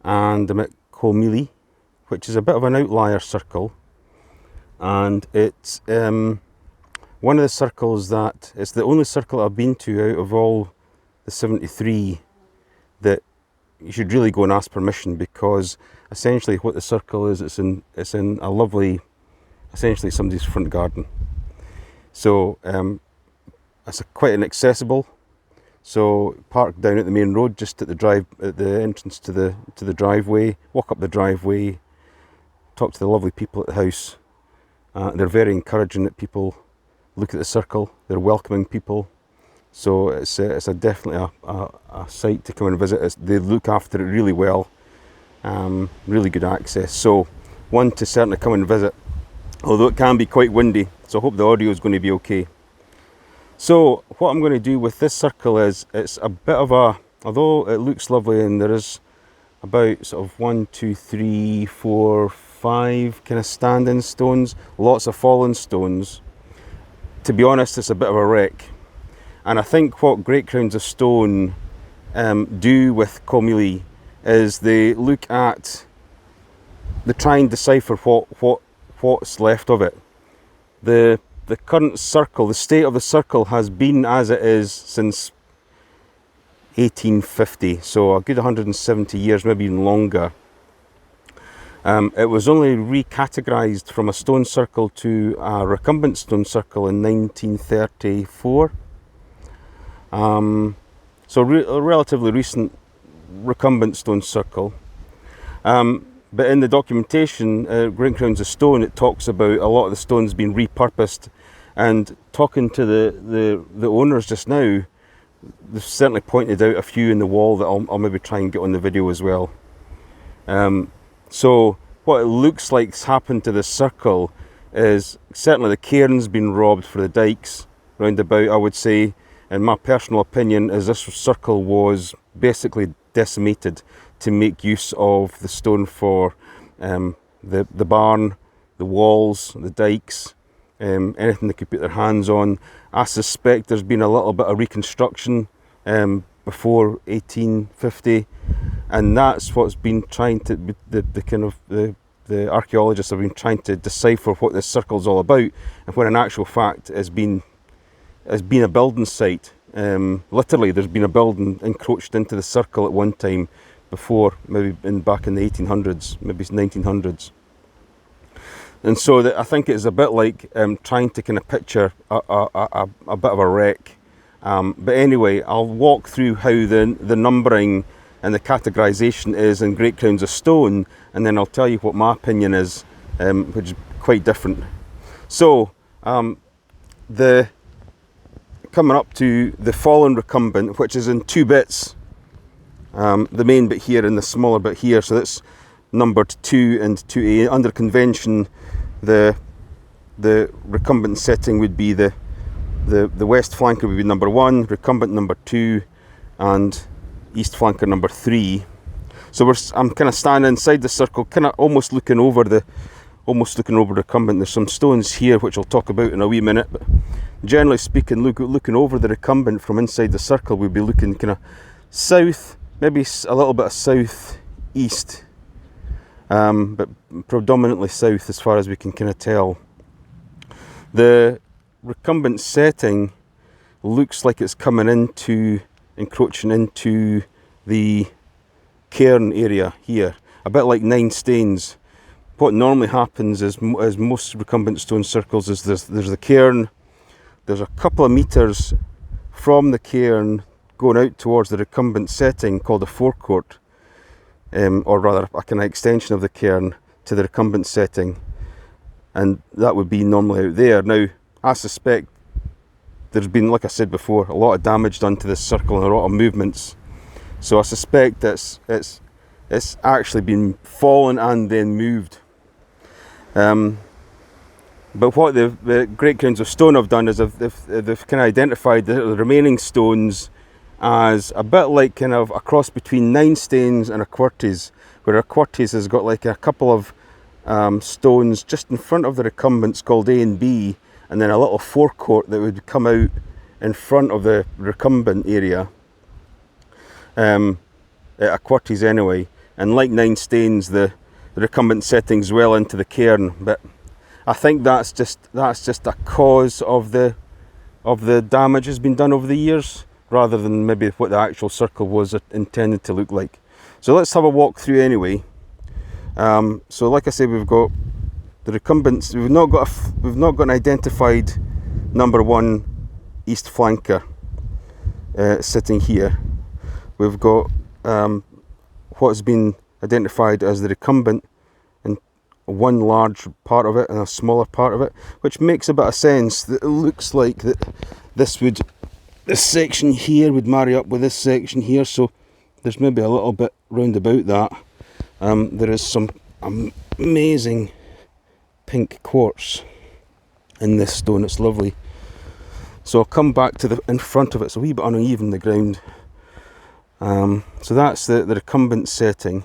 and I'm at Colmealie, which is a bit of an outlier circle, and it's one of the circles that, it's the only circle I've been to out of all the 73 that you should really go and ask permission, because essentially what the circle is, it's in a lovely, essentially somebody's front garden. So it's quite inaccessible. So park down at the main road, just at the entrance to the driveway. Walk up the driveway, talk to the lovely people at the house. They're very encouraging that people look at the circle. They're welcoming people. So it's definitely a site to come and visit. They look after it really well. Really good access. So one to certainly come and visit, although it can be quite windy. So I hope the audio is going to be okay. So what I'm going to do with this circle is, it's a bit of a, although it looks lovely and there is about sort of 1, 2, 3, 4, 5 kind of standing stones, lots of fallen stones. To be honest, it's a bit of a wreck. And I think what Great Crowns of Stone do with Colmealie is they look at, they try and decipher what's left of it. The current circle, the state of the circle has been as it is since 1850, so a good 170 years, maybe even longer. It was only recategorised from a stone circle to a recumbent stone circle in 1934. So a relatively recent recumbent stone circle. But in the documentation, Great Crowns of Stone, it talks about a lot of the stones being repurposed. And talking to the owners just now, they've certainly pointed out a few in the wall that I'll maybe try and get on the video as well. So what it looks like's happened to this circle is certainly the cairn's been robbed for the dikes round about. I would say, in my personal opinion, is this circle was basically decimated to make use of the stone for the barn, the walls, the dikes, anything they could put their hands on. I suspect there's been a little bit of reconstruction before 1850, and that's what's been trying to, the archaeologists have been trying to decipher what this circle's all about, and when in actual fact it's been a building site. Literally, there's been a building encroached into the circle at one time before, maybe back in the 1800s, maybe 1900s. And so I think it's a bit like trying to kind of picture a bit of a wreck. But anyway, I'll walk through how the numbering and the categorisation is in Great Crowns of Stone, and then I'll tell you what my opinion is, which is quite different. So, coming up to the fallen recumbent, which is in two bits, the main bit here and the smaller bit here, so that's numbered 2 and 2A. Under convention, the recumbent setting would be the west flanker would be number 1, recumbent number 2, and east flanker number 3. So I'm kind of standing inside the circle, kind of almost looking over the recumbent. There's some stones here which I'll talk about in a wee minute, but generally speaking, looking over the recumbent from inside the circle, we'd be looking kind of south, maybe a little bit of south-east, but predominantly south as far as we can kind of tell. The recumbent setting looks like it's encroaching into the cairn area here, a bit like Nine Stains. What normally happens is, as most recumbent stone circles, is there's the cairn, there's a couple of metres from the cairn going out towards the recumbent setting called a forecourt, or rather a kind of extension of the cairn to the recumbent setting, and that would be normally out there. Now, I suspect there's been, like I said before, a lot of damage done to this circle and a lot of movements, so I suspect it's actually been fallen and then moved. But what the Great Crowns of Stone have done is they've kind of identified the remaining stones as a bit like kind of a cross between Nine Stains and a Quartes, where a Quartes has got like a couple of stones just in front of the recumbents called A and B, and then a little forecourt that would come out in front of the recumbent area, a Quartes anyway. and like 9 stains, the recumbent settings well into the cairn. But I think that's just a cause of the damage has been done over the years, rather than maybe what the actual circle was intended to look like. So let's have a walk through anyway. So like I say, we've got the recumbents. We've not got an identified number 1 east flanker sitting here. We've got what's been identified as the recumbent, and one large part of it and a smaller part of it, which makes a bit of sense. That it looks like that this section here would marry up with this section here, so there's maybe a little bit round about that. There is some amazing pink quartz in this stone. It's lovely. So I'll come back to in front of it. It's a wee bit uneven, the ground. So that's the recumbent setting.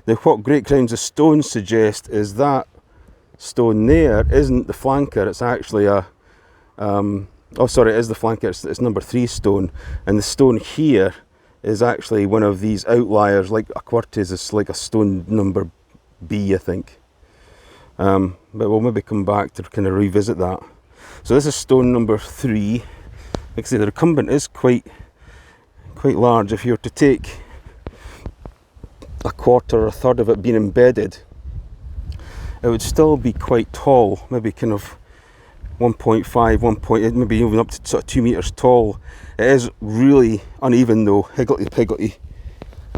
Now what Great Crowns of Stone suggest is that stone there isn't the flanker, it's actually it is the flanker, it's number 3 stone, and the stone here is actually one of these outliers, like a quartz is like a stone number B, I think. But we'll maybe come back to kind of revisit that. So this is stone number 3. Like I say, the recumbent is quite large. If you were to take a quarter or a third of it being embedded, it would still be quite tall, maybe kind of 1.5, maybe even up to sort of 2 meters tall. It is really uneven though, higgledy-piggledy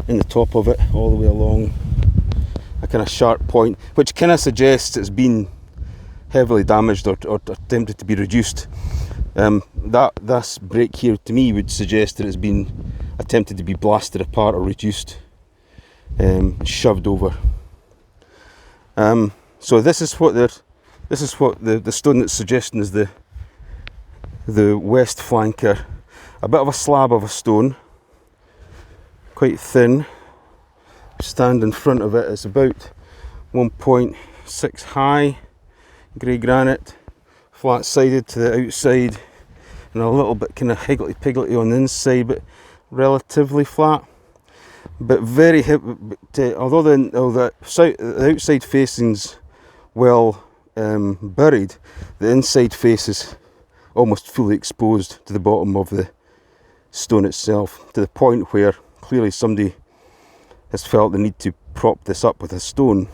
in the top of it, all the way along a kind of sharp point, which kind of suggests it's been heavily damaged or attempted to be reduced. This break here to me would suggest that it's been attempted to be blasted apart or reduced, shoved over. So this is what the stone that's suggesting is the west flanker. A bit of a slab of a stone, quite thin. Stand in front of it, it's about 1.6 high, grey granite, flat sided to the outside, and a little bit kind of higgledy-piggledy on the inside, but relatively flat. But very although the outside facing's well buried, the inside face is almost fully exposed to the bottom of the stone itself, to the point where clearly somebody has felt the need to prop this up with a stone.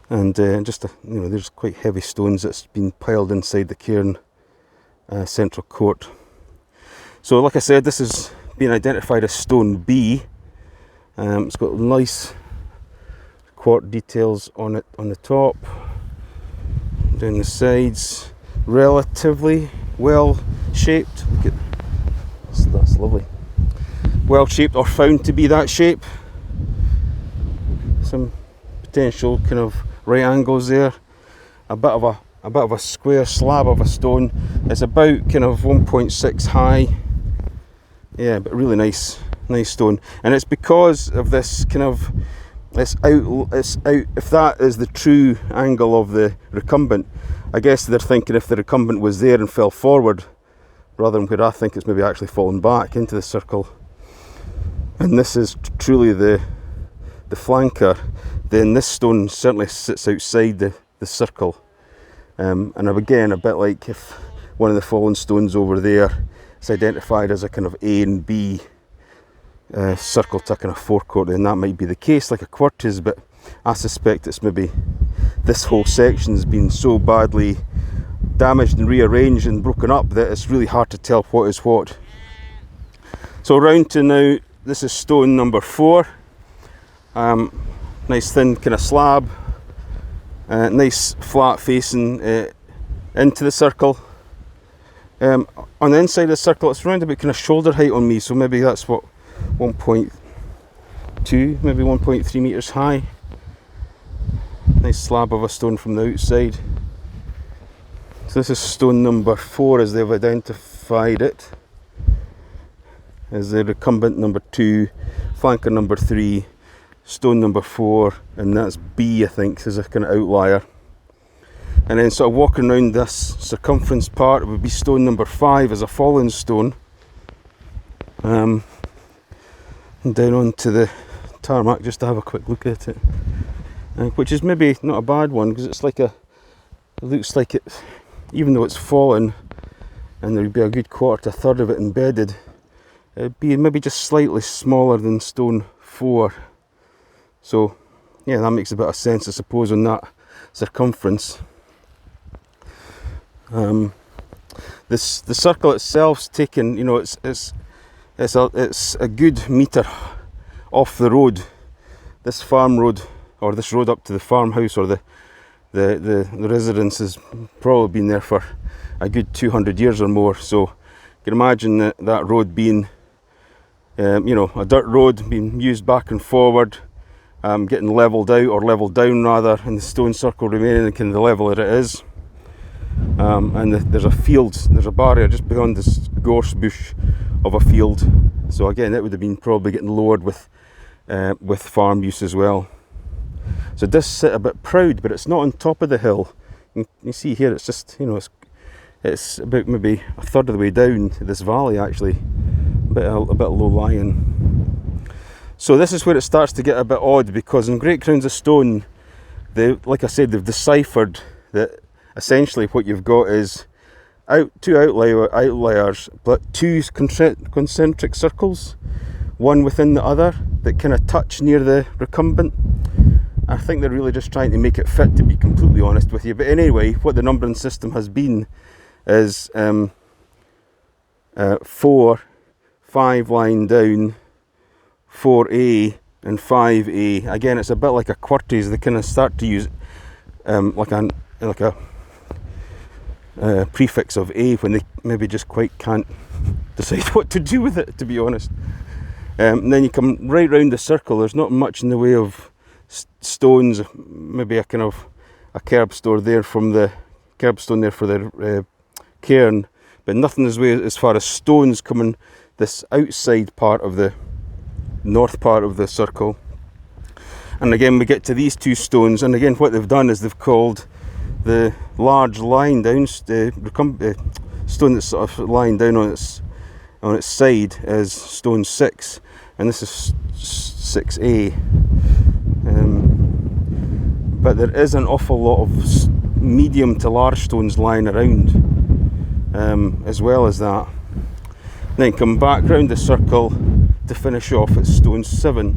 And there's quite heavy stones that's been piled inside the cairn central court. So like I said, this is being identified as stone B. It's got nice quartz details on it on the top, down the sides, relatively well shaped. Look at that's lovely. Well shaped, or found to be that shape. Some potential kind of right angles there. A bit of a square slab of a stone. It's about kind of 1.6 high. Yeah, but really nice stone. And it's because of this kind of it's out. If that is the true angle of the recumbent, I guess they're thinking if the recumbent was there and fell forward, rather than where I think it's maybe actually fallen back into the circle, and this is truly the flanker, then this stone certainly sits outside the circle. And again, a bit like if one of the fallen stones over there is identified as a kind of A and B circle to a kind of forecourt, then that might be the case, like a quartz is, but I suspect it's maybe this whole section's been so badly damaged and rearranged and broken up that it's really hard to tell what is what. So round to now, this is stone number 4. Nice thin kind of slab, nice flat facing into the circle. On the inside of the circle, it's around about kind of shoulder height on me, so maybe that's what 1.2, maybe 1.3 meters high. Nice slab of a stone from the outside. So this is stone number 4 as they've identified it, as the recumbent number 2, flanker number 3, stone number 4, and that's B, I think, is a kind of outlier. And then sort of walking around this circumference part, it would be stone number 5 as a fallen stone. and down onto the tarmac just to have a quick look at it, which is maybe not a bad one, because it's like it looks like it, even though it's fallen and there'd be a good quarter to a third of it embedded, it'd be maybe just slightly smaller than stone 4. So yeah, that makes a bit of sense, I suppose, on that circumference. The circle itself's taken, you know, it's a good metre off the road. This farm road, or this road up to the farmhouse, or the residence, has probably been there for a good 200 years or more. So you can imagine that road being, you know, a dirt road being used back and forward, getting levelled out, or levelled down rather, and the stone circle remaining kind of the level that it is. And there's a field, there's a barrier just beyond this gorse bush of a field. So again, it would have been probably getting lowered with farm use as well. So it does sit a bit proud, but it's not on top of the hill. You see here, it's just, you know, it's about maybe a third of the way down this valley actually, a bit low lying. So this is where it starts to get a bit odd, because in Great Crowns of Stone, like I said, they've deciphered that essentially what you've got is two outliers, but two concentric circles, one within the other, that kind of touch near the recumbent. I think they're really just trying to make it fit, to be completely honest with you. But anyway, what the numbering system has been is 4, 5 line down, 4A and 5A. Again, it's a bit like a QWERTYs. They kind of start to use like a prefix of A when they maybe just quite can't decide what to do with it, to be honest. And then you come right round the circle. There's not much in the way of stones, maybe a kind of a curbstone there for the cairn, but nothing as far as stones coming this outside part of the north part of the circle. And again, we get to these two stones, and again what they've done is they've called the large line down stone that's sort of lying down on its side as stone 6, and this is 6A. But there is an awful lot of medium to large stones lying around, as well as that. Then come back round the circle to finish off at stone 7,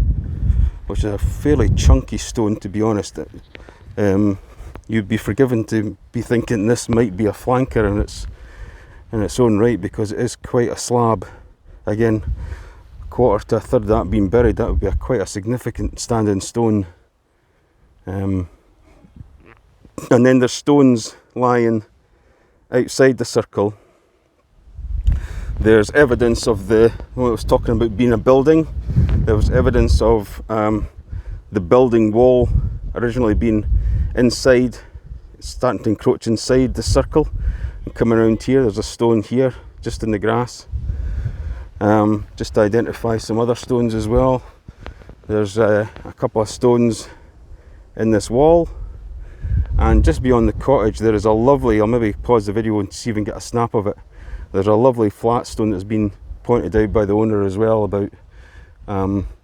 which is a fairly chunky stone, to be honest. You'd be forgiven to be thinking this might be a flanker in its own right, because it is quite a slab. Again, quarter to a third of that being buried, that would be quite a significant standing stone. And then there's stones lying outside the circle. There's evidence of what I was talking about being a building. There was evidence of the building wall originally being inside, starting to encroach inside the circle and coming around here. There's a stone here just in the grass, just to identify some other stones as well. There's a couple of stones in this wall, and just beyond the cottage there is a lovely, I'll maybe pause the video and see if we can get a snap of it. There's a lovely flat stone that's been pointed out by the owner as well about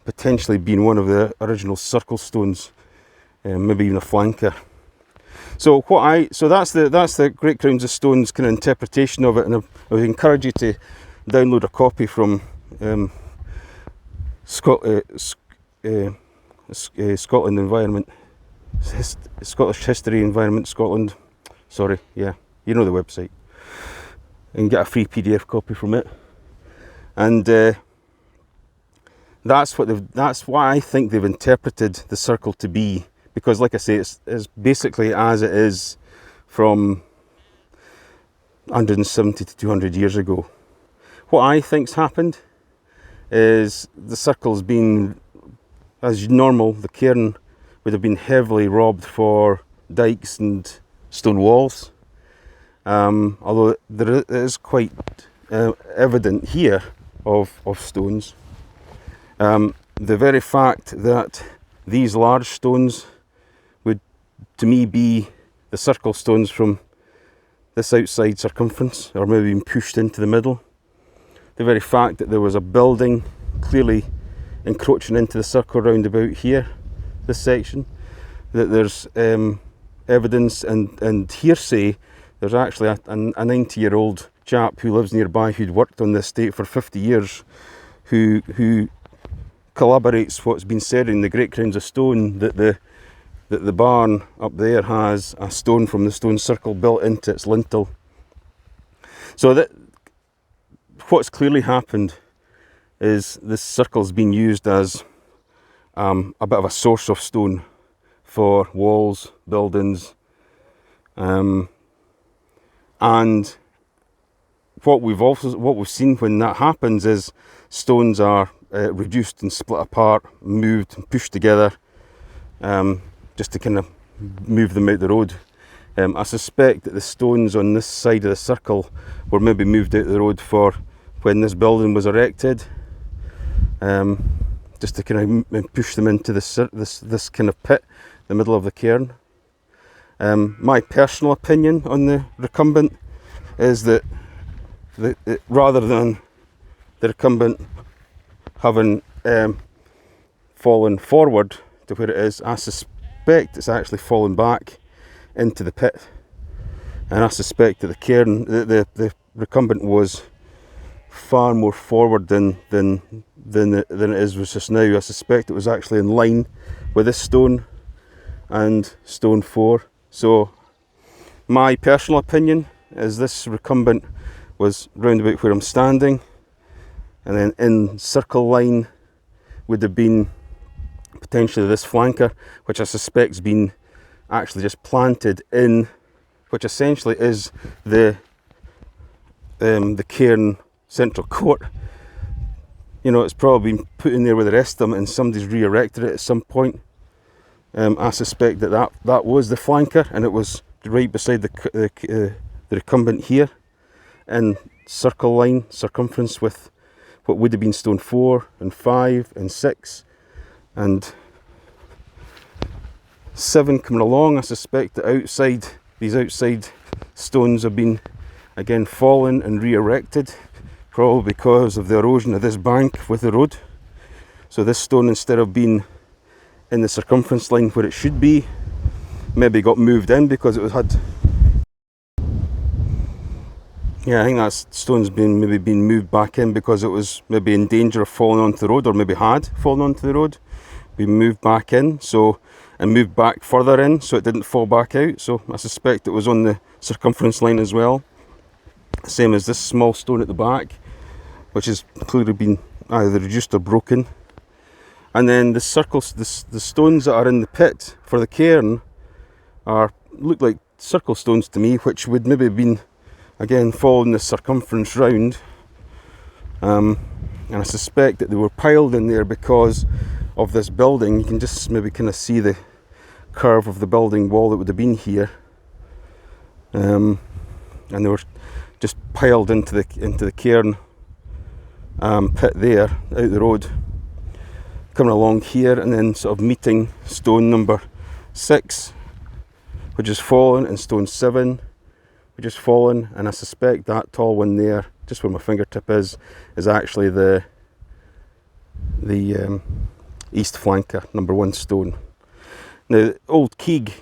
potentially being one of the original circle stones, maybe even a flanker. So that's the Great Crowns of Stone's kind of interpretation of it, and I would encourage you to download a copy from Scotland Environment, Scottish History Environment Scotland. Sorry, yeah, you know the website, and get a free PDF copy from it. And that's what I think they've interpreted the circle to be. Because, like I say, it's basically as it is from 170 to 200 years ago. What I think's happened is the circle's been, as normal, the cairn would have been heavily robbed for dikes and stone walls. Although there is quite evident here of stones. The very fact that these large stones would, to me, be the circle stones from this outside circumference, or maybe being pushed into the middle. The very fact that there was a building clearly encroaching into the circle round about here, this section, that there's evidence and hearsay. There's actually a 90-year-old chap who lives nearby who'd worked on this estate for 50 years who corroborates what's been said in the Great Crowns of Stone, that the barn up there has a stone from the stone circle built into its lintel. So that what's clearly happened is this circle's been used as a bit of a source of stone for walls, buildings, and what we've seen when that happens is stones are reduced and split apart, moved and pushed together, just to kind of move them out the road. I suspect that the stones on this side of the circle were maybe moved out the road for when this building was erected, just to kind of push them into this kind of pit, the middle of the cairn. My personal opinion on the recumbent is that rather than the recumbent having fallen forward to where it is, I suspect it's actually fallen back into the pit, and I suspect that the cairn, the recumbent was far more forward than it is just now. I suspect it was actually in line with this stone and stone 4. So my personal opinion is this recumbent was round about where I'm standing, and then in circle line would have been potentially this flanker, which I suspect has been actually just planted in, which essentially is the cairn central court. You know, it's probably been put in there with the rest of them, and somebody's re-erected it at some point. I suspect that was the flanker, and it was right beside the recumbent here, in circle line circumference with what would have been stone 4 and 5 and 6 and 7 coming along. I suspect that these outside stones have been again fallen and re-erected, probably because of the erosion of this bank with the road. So this stone, instead of being in the circumference line where it should be, maybe got moved in because it had. Yeah, I think that stone's been moved back in because it was maybe in danger of falling onto the road, or maybe had fallen onto the road. Been moved back in, and moved back further in, so it didn't fall back out. So I suspect it was on the circumference line as well. Same as this small stone at the back, which has clearly been either reduced or broken. And then the circles, the stones that are in the pit for the cairn look like circle stones to me, which would maybe have been again following the circumference round. And I suspect that they were piled in there because of this building. You can just maybe kind of see the curve of the building wall that would have been here, and they were just piled into the cairn pit there, out the road, coming along here, and then sort of meeting stone number 6, which has fallen, and stone 7, which has fallen. And I suspect that tall one there, just where my fingertip is actually the east flanker, number 1 stone. Now, old keg,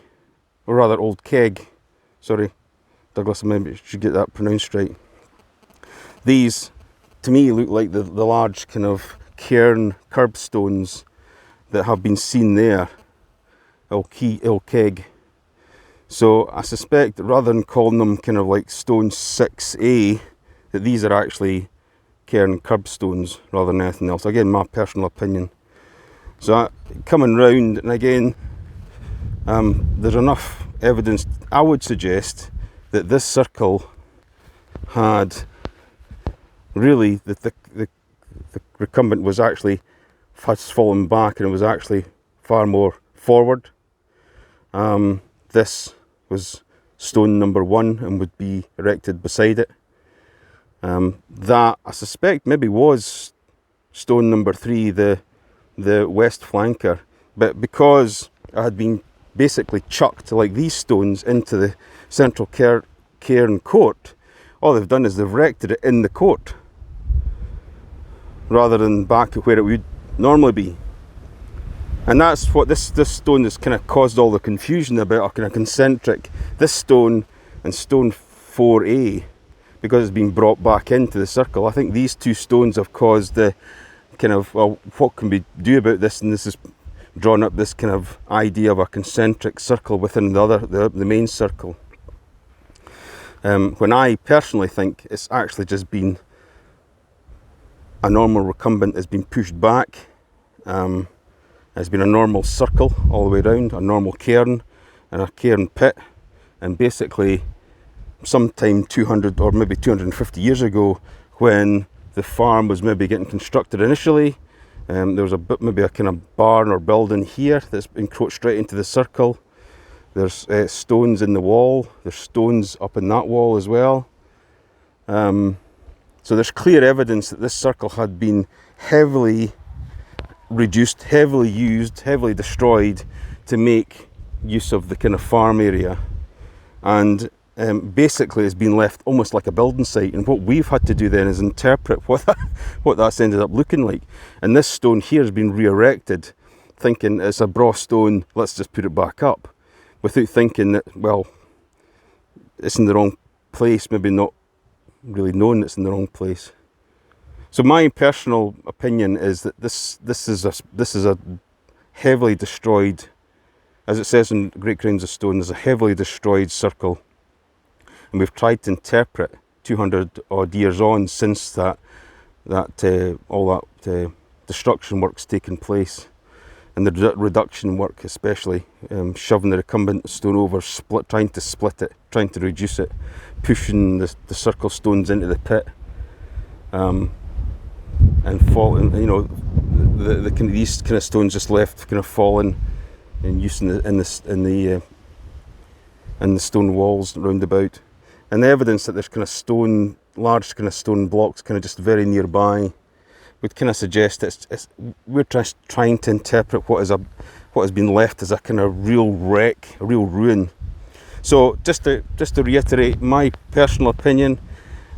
sorry, Douglas, I maybe should get that pronounced right. These, to me, look like the large kind of cairn curbstones that have been seen there, old keg. So I suspect that rather than calling them kind of like stone 6A, that these are actually cairn curbstones rather than anything else. Again, my personal opinion. So coming round, and again, there's enough evidence, I would suggest, that this circle had really, the recumbent was actually fallen back, and it was actually far more forward. This was stone number 1 and would be erected beside it. That I suspect maybe was stone number 3, the west flanker, but because it had been basically chucked like these stones into the central cairn court, all they've done is they've erected it in the court rather than back where it normally be. And that's what this stone has kind of caused all the confusion about, a kind of concentric, this stone and stone 4A, because it's been brought back into the circle. I think these two stones have caused the kind of, well, what can we do about this? And this has drawn up this kind of idea of a concentric circle within the main circle. When I personally think it's actually just been a normal recumbent has been pushed back. It's been a normal circle all the way around, a normal cairn and a cairn pit, and basically sometime 200 or maybe 250 years ago, when the farm was maybe getting constructed initially, there was maybe a kind of barn or building here that's encroached straight into the circle. There's stones in the wall, there's stones up in that wall as well. So there's clear evidence that this circle had been heavily reduced, heavily used, heavily destroyed to make use of the kind of farm area, and basically it's been left almost like a building site. And what we've had to do then is interpret what that's ended up looking like. And this stone here has been re-erected, thinking it's a braw stone, let's just put it back up, without thinking that, well, it's in the wrong place, maybe not really knowing it's in the wrong place. So my personal opinion is that this is a heavily destroyed, as it says in Great Grounds of Stone, there's a heavily destroyed circle, and we've tried to interpret 200 odd years on since all that destruction work's taken place, and the reduction work especially, shoving the recumbent stone over, trying to split it, trying to reduce it, pushing the circle stones into the pit. And falling, these kind of stones just left kind of falling in use in the stone walls round about, and the evidence that there's kind of large kind of stone blocks kind of just very nearby would kind of suggest that we're just trying to interpret what has been left as a kind of real wreck, a real ruin. So just to reiterate, my personal opinion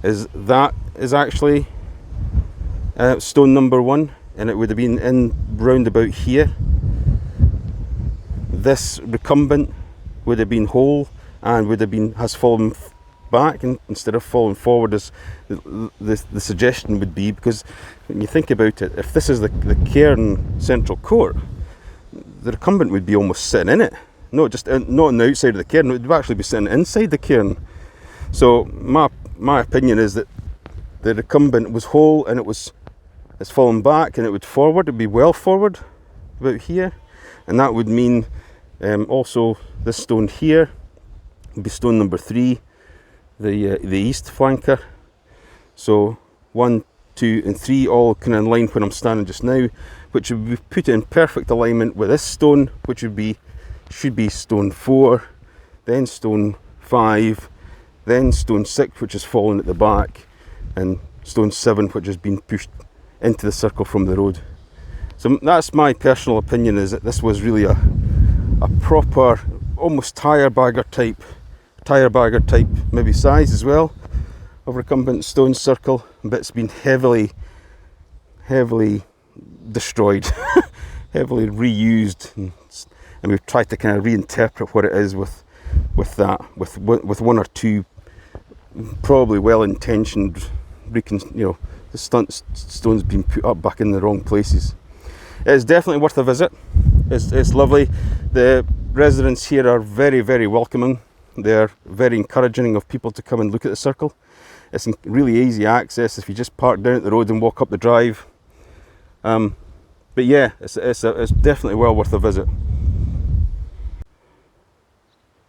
is that is actually stone number 1, and it would have been in round about here. This recumbent would have been whole and has fallen back instead of falling forward, as the suggestion would be, because when you think about it, if this is the cairn central court, the recumbent would be almost sitting in it, not on the outside of the cairn, it would actually be sitting inside the cairn. So my opinion is that the recumbent was whole and it's fallen back, and it would forward, it would be well forward about here, and that would mean also this stone here would be stone number 3, the east flanker. So 1, 2 and 3 all kind of in line when I'm standing just now, which would be put in perfect alignment with this stone, which should be stone 4, then stone 5, then stone 6, which has fallen at the back, and stone 7, which has been pushed into the circle from the road. So that's my personal opinion, is that this was really a proper, almost tire bagger type maybe size as well, of recumbent stone circle, but it's been heavily destroyed, heavily reused, and we've tried to kind of reinterpret what it is with one or two probably well-intentioned the stones being put up back in the wrong places. It's definitely worth a visit. It's lovely. The residents here are very, very welcoming. They're very encouraging of people to come and look at the circle. It's really easy access if you just park down at the road and walk up the drive. But yeah, it's definitely well worth a visit.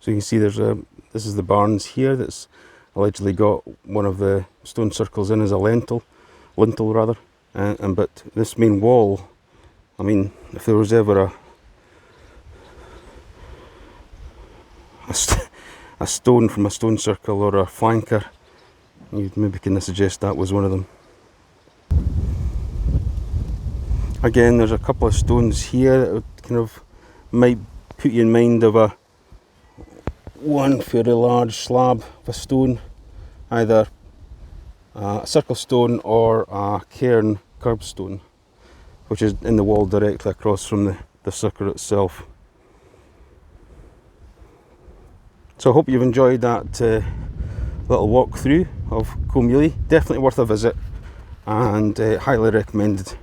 So you can see this is the barns here that's allegedly got one of the stone circles in as a lintel rather, but this main wall, I mean, if there was ever a stone from a stone circle or a flanker, you'd maybe kind of suggest that was one of them. Again, there's a couple of stones here that would kind of might put you in mind of one fairly large slab of a stone, either a circle stone or a cairn curbstone. which is in the wall directly across from the circle itself. So I hope you've enjoyed that little walk through of Colmealie. Definitely worth a visit, and highly recommended.